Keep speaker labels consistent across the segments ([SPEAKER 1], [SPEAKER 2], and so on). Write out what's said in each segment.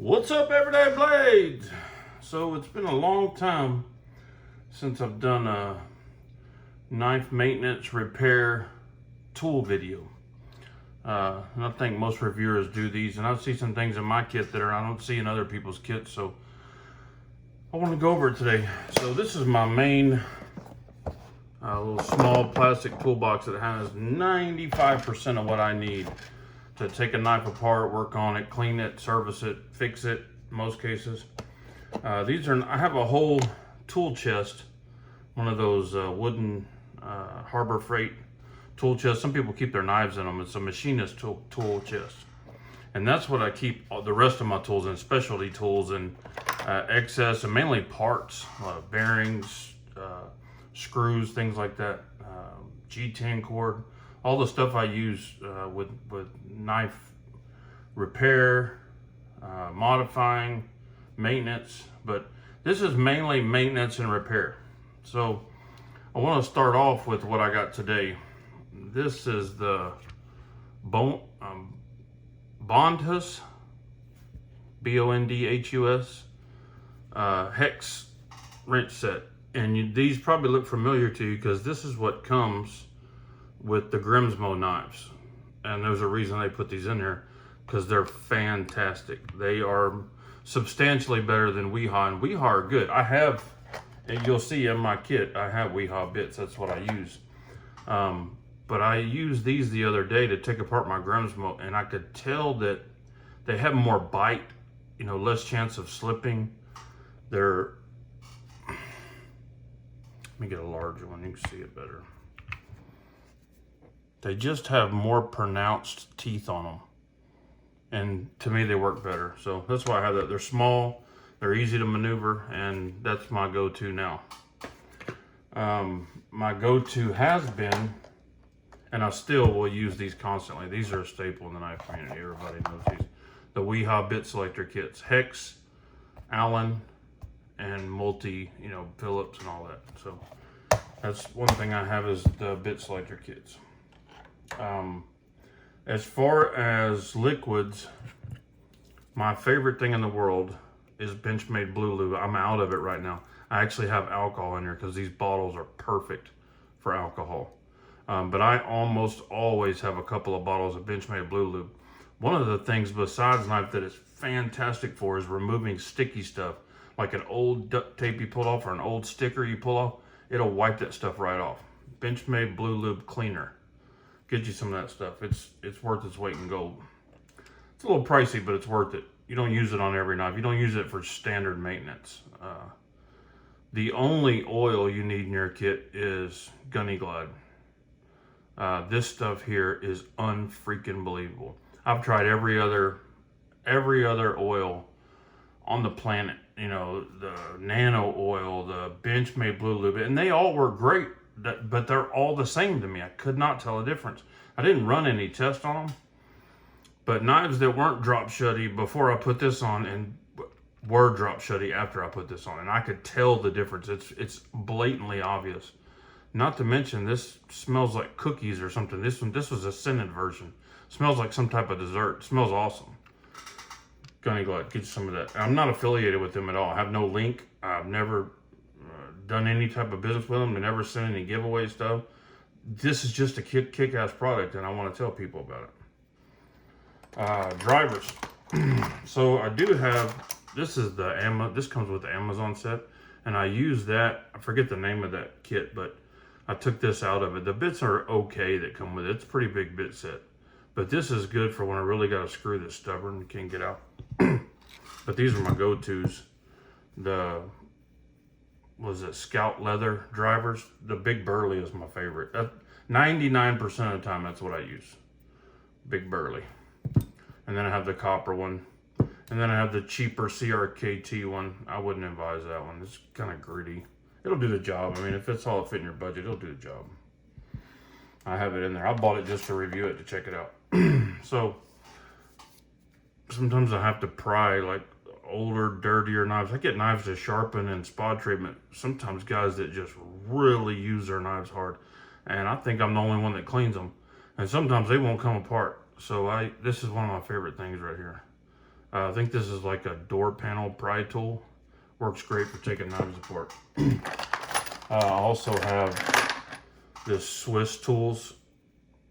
[SPEAKER 1] What's up, Everyday Blades? So it's been a long time since I've done a knife maintenance repair tool video. And I think most reviewers do these, and I see some things in my kit that I don't see in other people's kits, so I want to go over it today. So this is my main little small plastic toolbox that has 95% of what I need to take a knife apart, work on it, clean it, service it, fix it, in most cases. I have a whole tool chest, one of those wooden Harbor Freight tool chests. Some people keep their knives in them. It's a machinist tool chest. And that's what I keep the rest of my tools in, specialty tools and excess, and mainly parts, bearings, screws, things like that, G10 cord, all the stuff I use with knife repair, modifying, maintenance, but this is mainly maintenance and repair. So I want to start off with what I got today. This is the Bondhus, B-O-N-D-H-U-S, hex wrench set. And these probably look familiar to you because this is what comes with the Grimsmo knives. And there's a reason they put these in here, because they're fantastic. They are substantially better than Weehaw, and Weehaw are good. I have, and you'll see in my kit, I have Weehaw bits. That's what I use. But I used these the other day to take apart my Grimsmo, and I could tell that they have more bite, less chance of slipping. Let me get a larger one, you can see it better. They just have more pronounced teeth on them. And to me, they work better. So that's why I have that. They're small, they're easy to maneuver, and that's my go-to now. My go-to has been, and I still will use these constantly. These are a staple in the knife community. Everybody knows these. The Weehaw bit selector kits. Hex, Allen, and multi, Phillips and all that. So that's one thing I have, is the bit selector kits. As far as liquids, my favorite thing in the world is Benchmade Blue Lube. I'm out of it right now. I actually have alcohol in here because these bottles are perfect for alcohol. But I almost always have a couple of bottles of Benchmade Blue Lube. One of the things besides knife that it's fantastic for is removing sticky stuff, like an old duct tape you pull off or an old sticker you pull off. It'll wipe that stuff right off. Benchmade Blue Lube Cleaner. Get you some of that stuff. It's worth its weight in gold. It's a little pricey, but it's worth it. You don't use it on every knife. You don't use it for standard maintenance. The only oil you need in your kit is Gunny Glide. This stuff here is unfreaking believable. I've tried every other oil on the planet. The nano oil, the Benchmade Blue Lube, and they all work great. But they're all the same to me. I could not tell a difference. I didn't run any tests on them, but knives that weren't drop shutty before I put this on and were drop shutty after I put this on, and I could tell the difference. It's blatantly obvious. Not to mention, this smells like cookies or something. This was a scented version. Smells like some type of dessert. Smells awesome. Gunny Glide, get you some of that. I'm not affiliated with them at all. I have no link. I've never done any type of business with them. They never sent any giveaway stuff. This is just a kick-ass product, and I want to tell people about it. Drivers. So I do have, this comes with the Amazon set, and I use that. I forget the name of that kit, but I took this out of it. The bits are okay that come with it. It's a pretty big bit set, but this is good for when I really got a screw that's stubborn and can't get out. But these are my go-tos. Scout leather drivers. The Big Burley is my favorite. 99% of the time, that's what I use. Big Burley. And then I have the copper one. And then I have the cheaper CRKT one. I wouldn't advise that one. It's kind of gritty. It'll do the job. I mean, if it's all fit in your budget, it'll do the job. I have it in there. I bought it just to review it, to check it out. So sometimes I have to pry like older, dirtier knives. I get knives to sharpen and spot treatment. Sometimes guys that just really use their knives hard, and I think I'm the only one that cleans them. And sometimes they won't come apart. So this is one of my favorite things right here. I think this is like a door panel pry tool. Works great for taking knives apart. I also have this Swiss tools,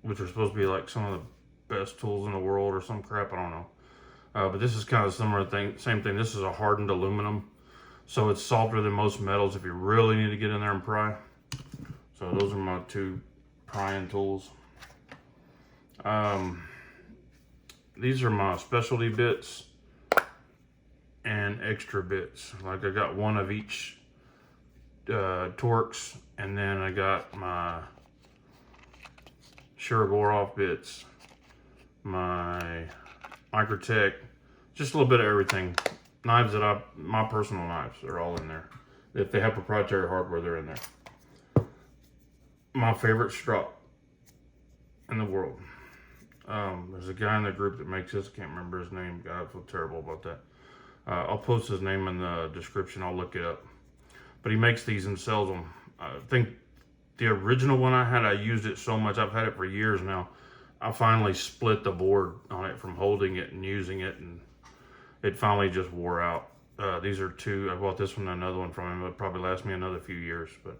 [SPEAKER 1] which are supposed to be like some of the best tools in the world or some crap, I don't know. But this is kind of similar thing, same thing. This is a hardened aluminum, so it's softer than most metals if you really need to get in there and pry. So those are my two prying tools. These are my specialty bits and extra bits. Like I got one of each Torx, and then I got my Shuragorov bits, my Microtech, just a little bit of everything. Knives that my personal knives are all in there. If they have proprietary hardware, they're in there. My favorite strop in the world. There's a guy in the group that makes this. I can't remember his name. God, I feel terrible about that. I'll post his name in the description. I'll look it up. But he makes these and sells them. I think the original one I had, I used it so much. I've had it for years now. I finally split the board on it from holding it and using it, and it finally just wore out. These are two. I bought this one and another one from him. It'll probably last me another few years, but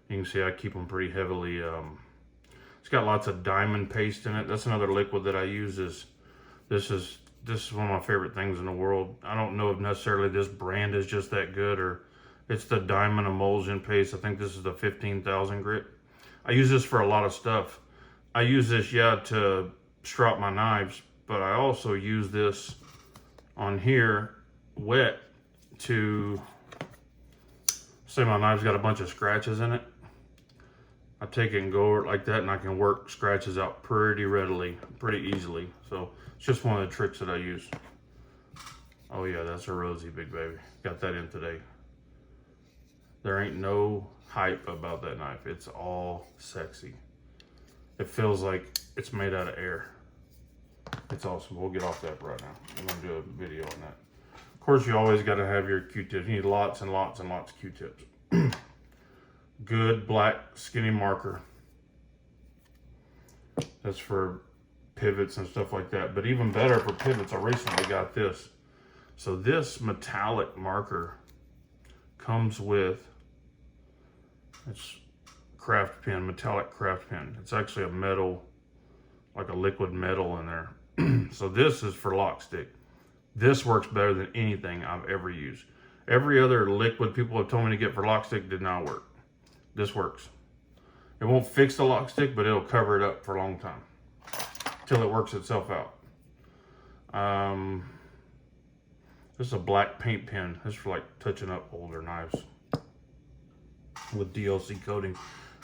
[SPEAKER 1] you can see I keep them pretty heavily. It's got lots of diamond paste in it. That's another liquid that I use. This is one of my favorite things in the world. I don't know if necessarily this brand is just that good, or it's the diamond emulsion paste. I think this is the 15,000 grit. I use this for a lot of stuff. I use this, to strop my knives, but I also use this on here wet to, say my knife's got a bunch of scratches in it. I take it and go over it like that, and I can work scratches out pretty readily, pretty easily. So it's just one of the tricks that I use. Oh yeah, that's a Rosie, big baby. Got that in today. There ain't no hype about that knife. It's all sexy. It feels like it's made out of air. It's awesome. We'll get off that right now. I'm gonna do a video on that. Of course, you always gotta have your Q-tips. You need lots and lots and lots of Q-tips. Good black skinny marker. That's for pivots and stuff like that. But even better for pivots, I recently got this. So this metallic marker comes with, it's craft pen, metallic craft pen. It's actually a metal, like a liquid metal in there. So this is for lock stick. This works better than anything I've ever used. Every other liquid people have told me to get for lock stick did not work. This works. It won't fix the lock stick, but it'll cover it up for a long time till it works itself out. This is a black paint pen. This is for like touching up older knives with DLC coating.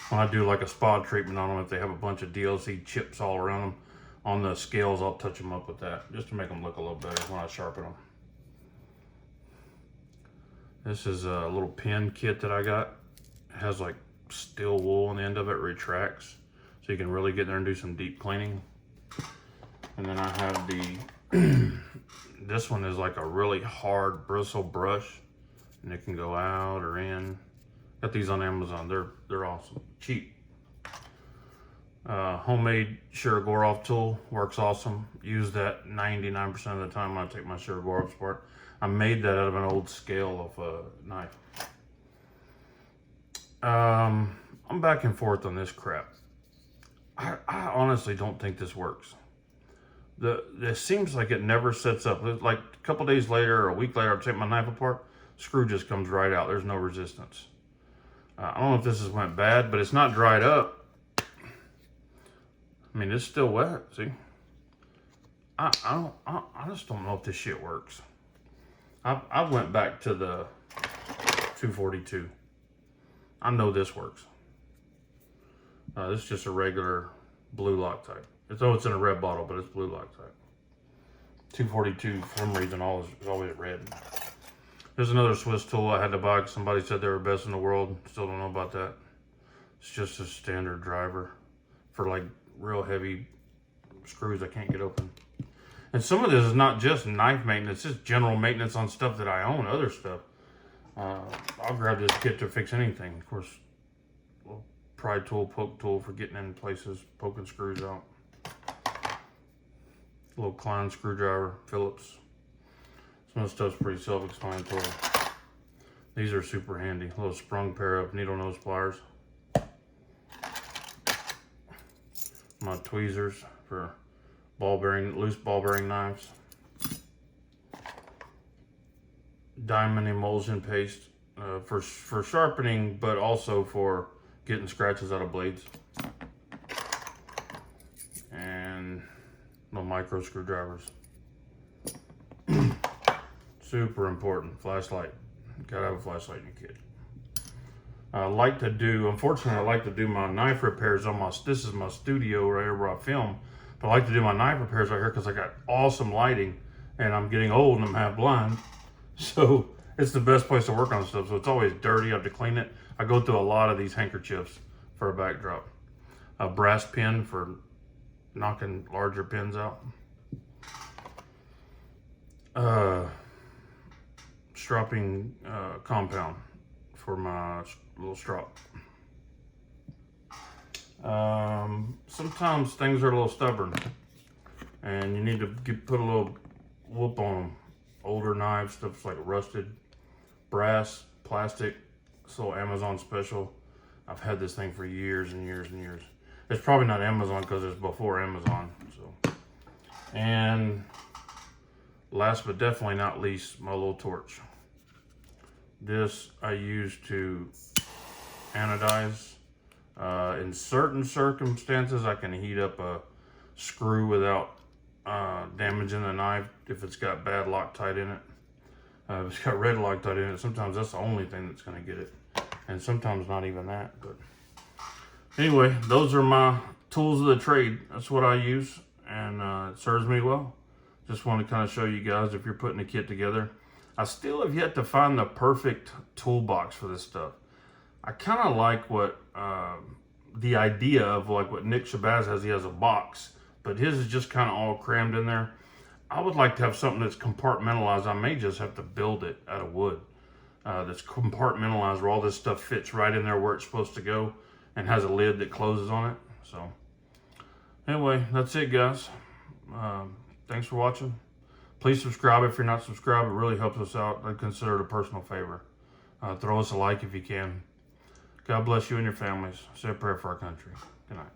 [SPEAKER 1] When I do like a spa treatment on them, if they have a bunch of DLC chips all around them on the scales, I'll touch them up with that just to make them look a little better when I sharpen them. This is a little pen kit that I got. It has like steel wool on the end of it, retracts, so you can really get there and do some deep cleaning. And then I have the this one is like a really hard bristle brush, and it can go out or in. Got these on Amazon. They're awesome, cheap. Homemade Shuragorov tool, works awesome. Use that 99% of the time when I take my Shuragorov apart. I made that out of an old scale of a knife. I'm back and forth on this crap. I honestly don't think this works. It seems like it never sets up. Like a couple days later or a week later, I take my knife apart, screw just comes right out. There's no resistance. I don't know if this has went bad, but it's not dried up. I mean, it's still wet. See, I just don't know if this shit works. I went back to the 242. I know this works. This is just a regular blue Loctite. It's in a red bottle, but it's blue Loctite. 242, for some reason, is always red. There's another Swiss tool I had to buy because somebody said they were best in the world. Still don't know about that. It's just a standard driver for like real heavy screws I can't get open. And some of this is not just knife maintenance, it's general maintenance on stuff that I own, other stuff. I'll grab this kit to fix anything. Of course, little pry tool, poke tool for getting in places, poking screws out. Little Klein screwdriver, Phillips. Some of the stuff's pretty self-explanatory. These are super handy. A little sprung pair of needle nose pliers. My tweezers for loose ball bearing knives. Diamond emulsion paste for sharpening, but also for getting scratches out of blades. And little micro screwdrivers. Super important. Flashlight. Gotta have a flashlight in your kit. Unfortunately, I like to do my knife repairs on this is my studio right here where I film. But I like to do my knife repairs right here because I got awesome lighting and I'm getting old and I'm half blind. So it's the best place to work on stuff. So it's always dirty. I have to clean it. I go through a lot of these handkerchiefs for a backdrop. A brass pin for knocking larger pins out. Stropping compound for my little strop. Sometimes things are a little stubborn and you need to put a little whoop on them. Older knives, stuff's like rusted, brass, plastic. This little Amazon special. I've had this thing for years and years and years. It's probably not Amazon because it's before Amazon. So, and last but definitely not least, my little torch. This I use to anodize. In certain circumstances, I can heat up a screw without damaging the knife if it's got bad Loctite in it. If it's got red Loctite in it, sometimes that's the only thing that's going to get it. And sometimes not even that. But anyway, those are my tools of the trade. That's what I use, and it serves me well. Just want to kind of show you guys if you're putting a kit together. I still have yet to find the perfect toolbox for this stuff. I kind of like what the idea of like what Nick Shabazz has. He has a box, but his is just kind of all crammed in there. I would like to have something that's compartmentalized. I may just have to build it out of wood. That's compartmentalized where all this stuff fits right in there where it's supposed to go and has a lid that closes on it. So anyway, that's it, guys. Thanks for watching. Please subscribe if you're not subscribed. It really helps us out. I'd consider it a personal favor. Throw us a like if you can. God bless you and your families. Say a prayer for our country. Good night.